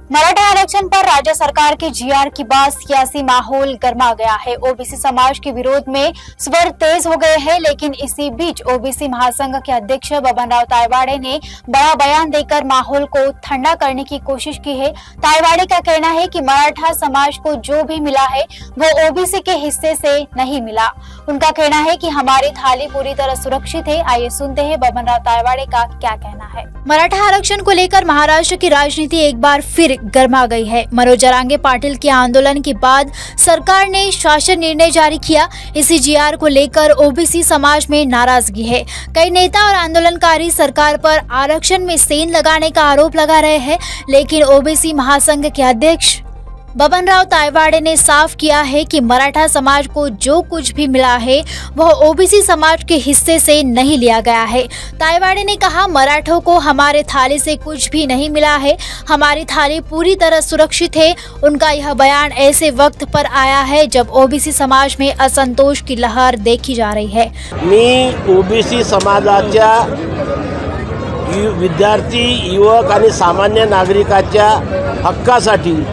मराठा आरक्षण पर राज्य सरकार की जीआर के बाद सियासी माहौल गर्मा गया है। ओबीसी समाज के विरोध में स्वर तेज हो गए हैं, लेकिन इसी बीच ओबीसी महासंघ के अध्यक्ष बबन राव तायवाड़े ने बड़ा बयान देकर माहौल को ठंडा करने की कोशिश की है। तायवाड़े का कहना है कि मराठा समाज को जो भी मिला है वो ओबीसी के हिस्से से नहीं मिला। उनका कहना है कि हमारी थाली पूरी तरह सुरक्षित है। आइए सुनते हैं बबन राव तायवाड़े का क्या कहना है। मराठा आरक्षण को लेकर महाराष्ट्र की राजनीति एक बार फिर गर्मा गई है। मनोज जरांगे पाटिल के आंदोलन के बाद सरकार ने शासन निर्णय जारी किया। इसी जीआर को लेकर ओबीसी समाज में नाराजगी है। कई नेता और आंदोलनकारी सरकार पर आरक्षण में सेंध लगाने का आरोप लगा रहे हैं, लेकिन ओबीसी महासंघ के अध्यक्ष बबन राव तायवाड़े ने साफ किया है कि मराठा समाज को जो कुछ भी मिला है वह ओबीसी समाज के हिस्से से नहीं लिया गया है। तायवाड़े ने कहा, मराठों को हमारे थाली से कुछ भी नहीं मिला है, हमारी थाली पूरी तरह सुरक्षित है। उनका यह बयान ऐसे वक्त पर आया है जब ओबीसी समाज में असंतोष की लहर देखी जा रही है। मी ओबीसी समाजाच्या विद्यार्थी, युवक आणि सामान्य नागरिकाच्या हक्कासाठी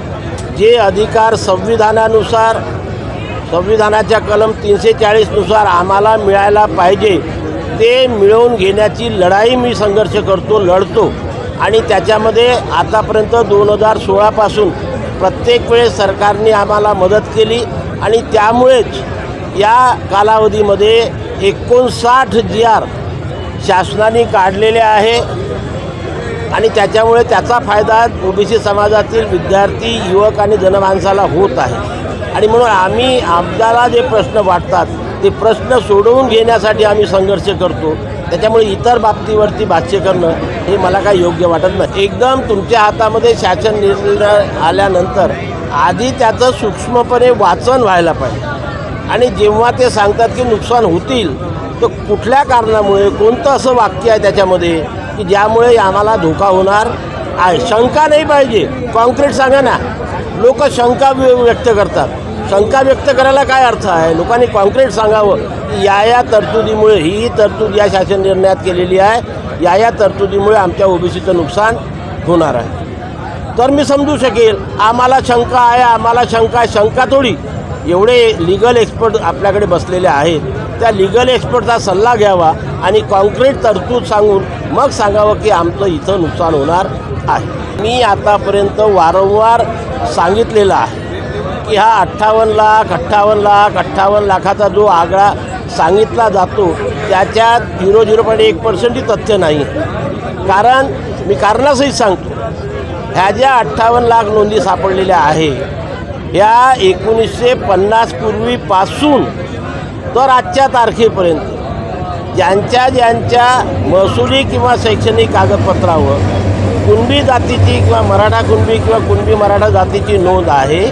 जे अधिकार संविधानानुसार, संविधानाच्या कलम 340 नुसार आम्हाला मिळायला पाहिजे ते मिळवून घेण्याची लढाई मी संघर्ष करतो, लढतो। आणि त्याच्यामध्ये आतापर्यंत 2016 पासून प्रत्येक वेळेस सरकारने आम्हाला मदत केली आणि त्यामुळेच या कालावधीमध्ये 59 जीआर शासनाने काढलेले आहे आणि त्याच्यामुळे त्याचा फायदा ओबीसी समाजातील विद्यार्थी, युवक आणि जनमानसाला होत आहे। आणि म्हणून आम्ही आपल्याला जे प्रश्न वाटतात ते प्रश्न सोडवून घेण्यासाठी आम्ही संघर्ष करतो। त्याच्यामुळे इतर बाबतीवरती भाष्य करणं हे मला काही योग्य वाटत नाही। एकदम तुमच्या हातामध्ये शासन निर्णय आल्यानंतर आधी त्याचं सूक्ष्मपणे वाचन व्हायला पाहिजे आणि जेव्हा ते सांगतात की नुकसान होतील तर कुठल्या कारणामुळे, कोणतं असं वाक्य आहे त्याच्यामध्ये की ज्यामुळे आम्हाला धोका होणार आहे। शंका नाही पाहिजे, कॉन्क्रीट सांगा ना। लोक शंका व्यक्त करतात, शंका व्यक्त करायला काय अर्थ आहे? लोकांनी कॉन्क्रीट सांगावं की या तरतुदीमुळे, ही तरतूद या शासन निर्णयात केलेली आहे, या तरतुदीमुळे आमच्या ओबीसीचं नुकसान होणार आहे, तर मी समजू शकेल। आम्हाला शंका आहे, आम्हाला शंका आहे, शंका थोडी। एवढे लीगल एक्सपर्ट आपल्याकडे बसलेले आहेत, त्या लीगल एक्सपर्टचा सल्ला घ्यावा आणि कॉन्क्रीट तरतूद सांगून मग सांगावं की आमचं इथं नुकसान होणार आहे। मी आतापर्यंत वारंवार सांगितलेलं आहे की हा 58 लाखाचा जो आकडा सांगितला जातो त्याच्यात 0.1% तथ्य नाही। कारण मी कारणासहित सांगतो, ह्या ज्या 58 लाख नोंदी सापडलेल्या आहे या 1950 पूर्वीपासून तर आजच्या तारखेपर्यंत ज्यांच्या महसुली किंवा शैक्षणिक कागदपत्रावर कुणबी जातीची किंवा मराठा कुणबी किंवा कुणबी मराठा जातीची नोंद आहे,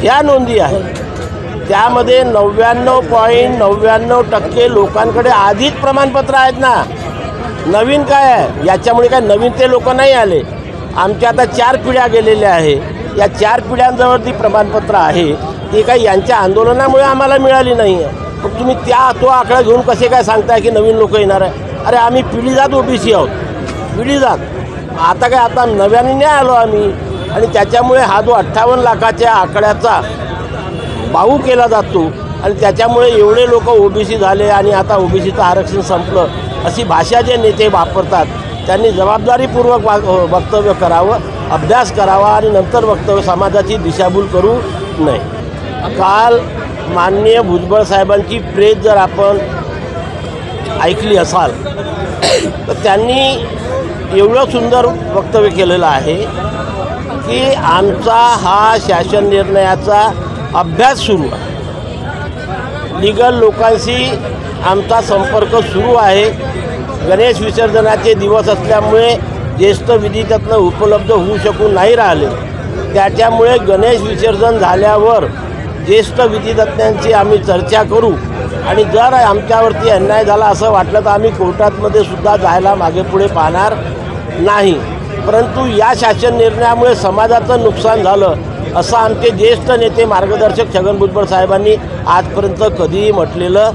ह्या नोंदी आहेत त्यामध्ये 99.99% लोकांकडे आधीच प्रमाणपत्र आहेत ना। नवीन काय आहे? याच्यामुळे काय नवीन ते लोक नाही आले। आमच्या आता 4 पिढ्या गेलेल्या आहे, या 4 पिढ्यांजवळ ती प्रमाणपत्र आहे, ती काही यांच्या आंदोलनामुळे आम्हाला मिळाली नाही आहे। मग तुम्ही तो आकडा घेऊन कसे काय सांगताय की नवीन लोक येणार आहे? अरे आम्ही पिढीजात ओबीसी आहोत, पिढीजात। आता काय आता नव्याने नाही आलो आम्ही, आणि त्याच्यामुळे हा जो 58 लाखाच्या आकड्याचा बाहू केला जातो आणि त्याच्यामुळे एवढे लोक ओबीसी झाले आणि आता ओबीसीचं आरक्षण संपलं अशी भाषा जे नेते वापरतात त्यांनी जबाबदारीपूर्वक वक्तव्य करावं, अभ्यास करावा आणि नंतर वक्तव्य, समाजाची दिशाभूल करू नये। काल माननीय भुजबळ साहेबांची प्रेस जर आपण ऐकली असाल तर त्यांनी एवढं सुंदर वक्तव्य केलेलं आहे की आमचा हा शासन निर्णयाचा अभ्यास सुरू आहे, लीगल लोकांशी आमचा संपर्क सुरू आहे। गणेश विसर्जनाचे दिवस असल्यामुळे ज्येष्ठ विधितज्ञ उपलब्ध होऊ शकून नाही राहिले, त्याच्यामुळे गणेश विसर्जन झाल्यावर ज्येष्ठ विधितज्ञांची आम्ही चर्चा करू आणि जर आमच्यावरती अन्याय झाला असं वाटलं तर आम्ही कोर्टामध्ये सुद्धा जायला मागे पुढे पाहणार नाही। परंतु या शासन निर्णयामुळे समाजाचं नुकसान झालं असं आमचे ज्येष्ठ नेते मार्गदर्शक छगन भुजबळ साहेबांनी आजपर्यंत कधीही म्हटलेलं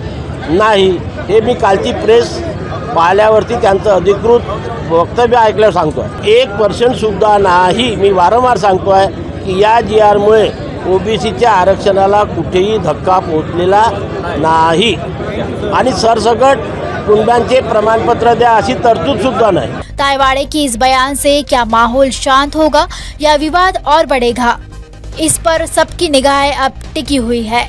नाही। हे मी कालची प्रेस पाहिल्यावरती त्यांचं अधिकृत वक्तव्य ऐकल्यावर सांगतोय 1% सुद्धा नाही. मी वारंवार सांगतोय की या GRमुळे OBCच्या आरक्षणाला कुठेही धक्का पोहोचलेला नाही आणि सरसकट कुंडांचे प्रमाणपत्र द्या अशी तरतूद सुद्धा नाही. तायवाड़े की इस बयान से क्या माहौल शांत होगा या विवाद और बढ़ेगा, इस पर सबकी निगाहें अब टिकी हुई है.